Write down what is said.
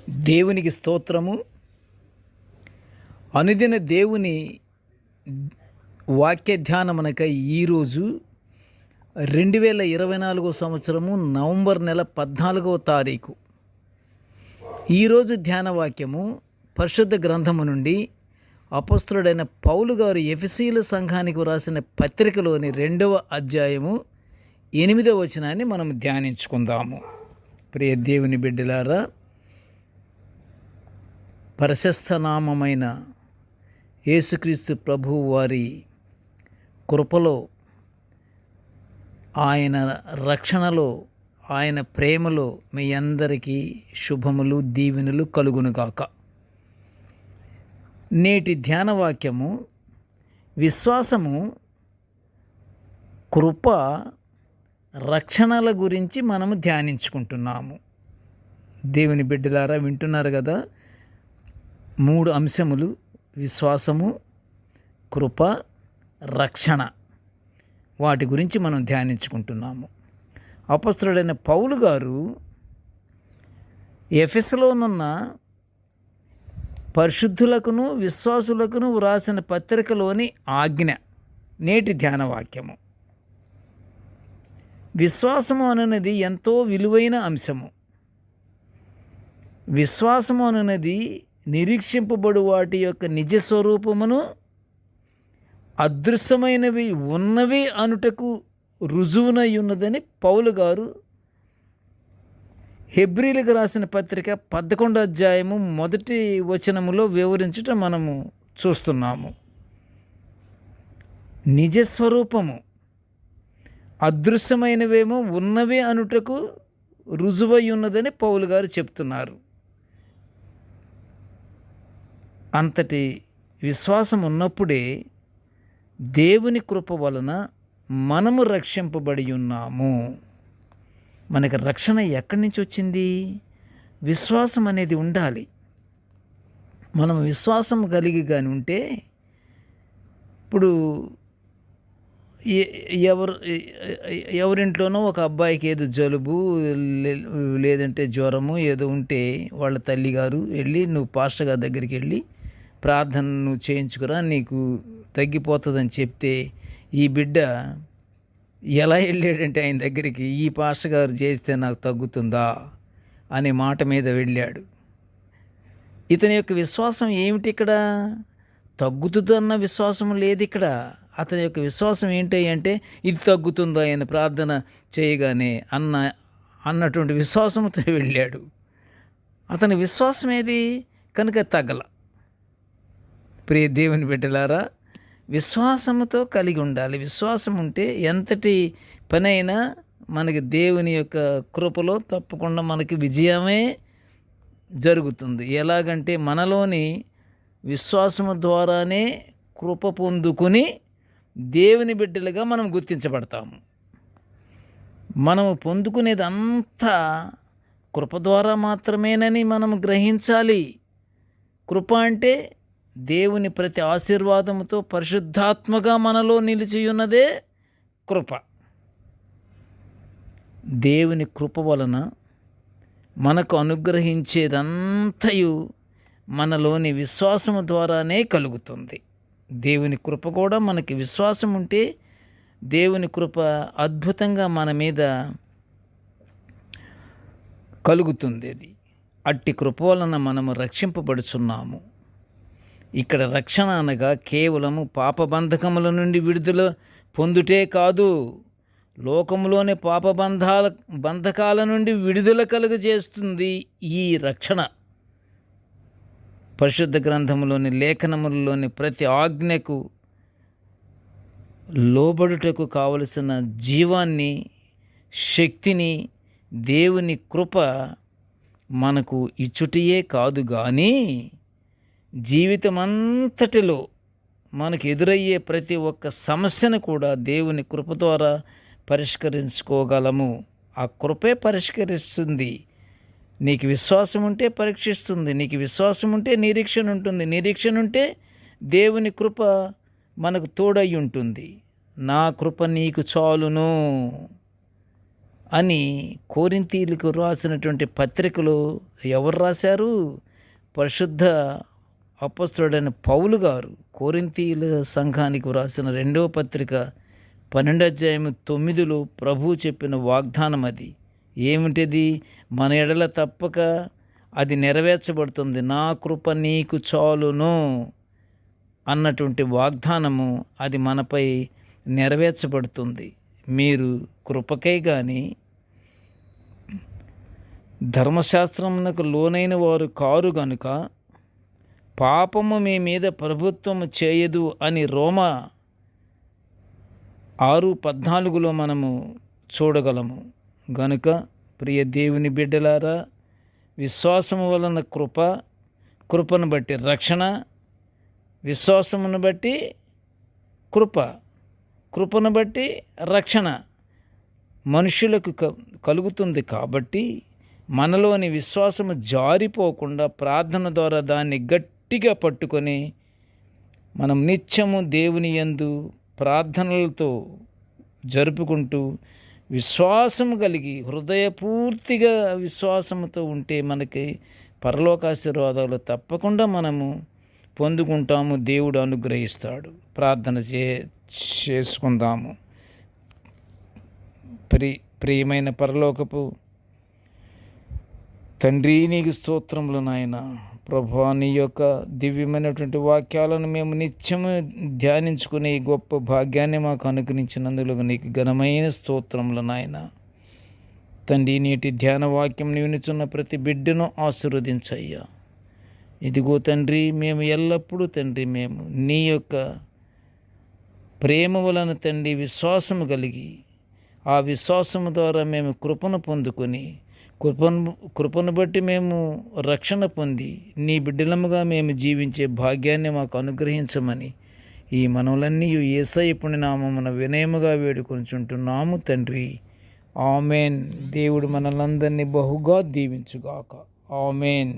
దేవునికి స్తోత్రము. అనుదిన దేవుని వాక్య ధ్యానమునకై ఈరోజు 2024 సంవత్సరము నవంబర్ నెల 14వ తారీఖు. ఈరోజు ధ్యాన వాక్యము పరిశుద్ధ గ్రంథము నుండి అపొస్తలుడైన పౌలు గారు ఎఫెసీయుల సంఘానికి వ్రాసిన పత్రికలోని 2వ అధ్యాయము 8వ వచనాన్ని మనం ధ్యానించుకుందాము. ప్రియ దేవుని బిడ్డలారా, ప్రశస్త నామమైన యేసుక్రీస్తు ప్రభువు వారి కృపలో, ఆయన రక్షణలో, ఆయన ప్రేమలో మీ అందరికీ శుభములు దీవెనలు కలుగునుగాక. నేటి ధ్యానవాక్యము విశ్వాసము, కృప, రక్షణల గురించి మనము ధ్యానించుకుంటున్నాము. దేవుని బిడ్డలారా, వింటున్నారు కదా. 3 అంశములు: విశ్వాసము, కృప, రక్షణ. వాటి గురించి మనం ధ్యానించుకుంటున్నాము. అపొస్తలుడైన పౌలు గారు ఎఫెసులోనున్న పరిశుద్ధులకును విశ్వాసులకును వ్రాసిన పత్రికలోని ఆజ్ఞ నేటి ధ్యానవాక్యము. విశ్వాసము అనున్నది ఎంతో విలువైన అంశము. విశ్వాసము అనున్నది నిరీక్షింపబడు వాటి యొక్క నిజ స్వరూపమును, అదృశ్యమైనవి ఉన్నవి అనుటకు రుజువునై ఉన్నదని పౌలు గారు హెబ్రీలకు రాసిన పత్రిక 11వ అధ్యాయము 1వ వచనములో వివరించటం మనము చూస్తున్నాము. నిజస్వరూపము, అదృశ్యమైనవేమో ఉన్నవి అనుటకు రుజువై ఉన్నదని పౌలు గారు చెప్తున్నారు. అంతటి విశ్వాసం ఉన్నప్పుడే దేవుని కృప వలన మనము రక్షింపబడి ఉన్నాము. మనకి రక్షణ ఎక్కడి నుంచి వచ్చింది? విశ్వాసం అనేది ఉండాలి. మనం విశ్వాసం కలిగి కానీ ఉంటే, ఇప్పుడు ఎవరింట్లోనో ఒక అబ్బాయికి ఏదో జలుబు లేదంటే జ్వరము ఏదో ఉంటే వాళ్ళ తల్లిగారు వెళ్ళి, నువ్వు పాస్టర్ గారి దగ్గరికి వెళ్ళి ప్రార్థన నువ్వు చేయించుకురా, నీకు తగ్గిపోతుందని చెప్తే, ఈ బిడ్డ ఎలా వెళ్ళాడంటే ఆయన దగ్గరికి, ఈ పాస్టర్ గారు చేస్తే నాకు తగ్గుతుందా అనే మాట మీద వెళ్ళాడు. ఇతని యొక్క విశ్వాసం ఏమిటి? ఇక్కడ తగ్గుతుందన్న విశ్వాసం లేదు. ఇక్కడ అతని యొక్క విశ్వాసం ఏంటి అంటే, ఇది తగ్గుతుందా అని ప్రార్థన చేయగానే అన్నటువంటి విశ్వాసంతో వెళ్ళాడు. అతని విశ్వాసం ఏది కనుక తగ్గల. ప్రియ దేవుని బిడ్డలారా, విశ్వాసముతో కలిగి ఉండాలి. విశ్వాసం ఉంటే ఎంతటి పనైనా మనకి దేవుని యొక్క కృపలో తప్పకుండా మనకి విజయమే జరుగుతుంది. ఎలాగంటే, మనలోని విశ్వాసము ద్వారానే కృప పొందుకుని దేవుని బిడ్డలుగా మనం గుర్తించబడతాము. మనము పొందుకునేది అంతా కృప ద్వారా మాత్రమేనని మనం గ్రహించాలి. కృప అంటే దేవుని ప్రతి ఆశీర్వాదముతో పరిశుద్ధాత్మగా మనలో నిలిచి ఉన్నదే కృప. దేవుని కృప వలన మనకు అనుగ్రహించేదంతయు మనలోని విశ్వాసము ద్వారానే కలుగుతుంది. దేవుని కృప కూడా మనకి విశ్వాసం ఉంటే దేవుని కృప అద్భుతంగా మన మీద కలుగుతుంది. అది అట్టి కృప వలన మనము రక్షింపబడుచున్నాము. ఇక్కడ రక్షణ అనగా కేవలము పాపబంధకముల నుండి విడుదల పొందుటే కాదు, లోకములోని బంధకాల నుండి విడుదల కలుగజేస్తుంది ఈ రక్షణ. పరిశుద్ధ గ్రంథములోని లేఖనములలోని ప్రతి ఆజ్ఞకు లోబడుటకు కావలసిన జీవాన్ని, శక్తిని దేవుని కృప మనకు ఇచ్చుటయే కాదు కానీ, జీవితమంతటిలో మనకు ఎదురయ్యే ప్రతి ఒక్క సమస్యను కూడా దేవుని కృప ద్వారా పరిష్కరించుకోగలము. ఆ కృపే పరిష్కరిస్తుంది. నీకు విశ్వాసం ఉంటే పరీక్షిస్తుంది. నీకు విశ్వాసం ఉంటే నిరీక్షణ ఉంటుంది. నిరీక్షణ ఉంటే దేవుని కృప మనకు తోడై ఉంటుంది. నా కృప నీకు చాలును అని కొరింథీయులకు రాసినటువంటి పత్రికలో ఎవరు రాశారు? పరిశుద్ధ అపొస్తలుడైన పౌలు గారు కొరింథీయుల సంఘానికి రాసిన 2వ పత్రిక 12:9 ప్రభువు చెప్పిన వాగ్దానం అది. ఏమిటిది? మన ఎడల తప్పక అది నెరవేర్చబడుతుంది. నా కృప నీకు చాలును అన్నటువంటి వాగ్దానము అది మనపై నెరవేర్చబడుతుంది. మీరు కృపకై కానీ ధర్మశాస్త్రమునకు లోనైన వారు కారు గనుక పాపము మీ మీద ప్రభుత్వము చేయదు అని రోమా 6:14 మనము చూడగలము. గనుక ప్రియ దేవుని బిడ్డలారా, విశ్వాసము వలన కృపను బట్టి రక్షణ, విశ్వాసమును బట్టి కృపను బట్టి రక్షణ మనుషులకు కలుగుతుంది. కాబట్టి మనలోని విశ్వాసము జారిపోకుండా ప్రార్థన ద్వారా దాన్ని గట్టిగా పట్టుకొని మనం నిత్యము దేవుని యందు ప్రార్థనలతో జరుపుకుంటూ విశ్వాసము కలిగి హృదయపూర్తిగా విశ్వాసముతో ఉంటే మనకి పరలోకాశీర్వాదాలు తప్పకుండా మనము పొందుకుంటాము. దేవుడు అనుగ్రహిస్తాడు. ప్రార్థన చేసుకుందాము. ప్రియమైన పరలోకపు తండ్రి, నీకు స్తోత్రములు నాయన. ప్రభువా, నీ యొక్క దివ్యమైనటువంటి వాక్యాలను మేము నిత్యము ధ్యానించుకునే ఈ గొప్ప భాగ్యాన్ని మాకు అనుగ్రహించినందుకు నీకు ఘనమైన స్తోత్రములు నాయన. తండ్రి, నీటి ధ్యాన వాక్యం వినుచున్న ప్రతి బిడ్డను ఆశీర్వదించయ్యా. ఇదిగో తండ్రి, మేము ఎల్లప్పుడూ తండ్రి మేము నీ యొక్క ప్రేమ వలన తండ్రి విశ్వాసము కలిగి ఆ విశ్వాసము ద్వారా మేము కృపను పొందుకొని కృపను బట్టి మేము రక్షణ పొంది నీ బిడ్డలముగా మేము జీవించే భాగ్యాన్ని మాకు అనుగ్రహించమని ఈ మనవులన్నీ యేసయ్య పుణ్యనామమున వినయముగా వేడుకొనుచుంటున్నాము తండ్రి. ఆమెన్. దేవుడు మనలందరినీ బహుగా దీవించుగాక. ఆమెన్.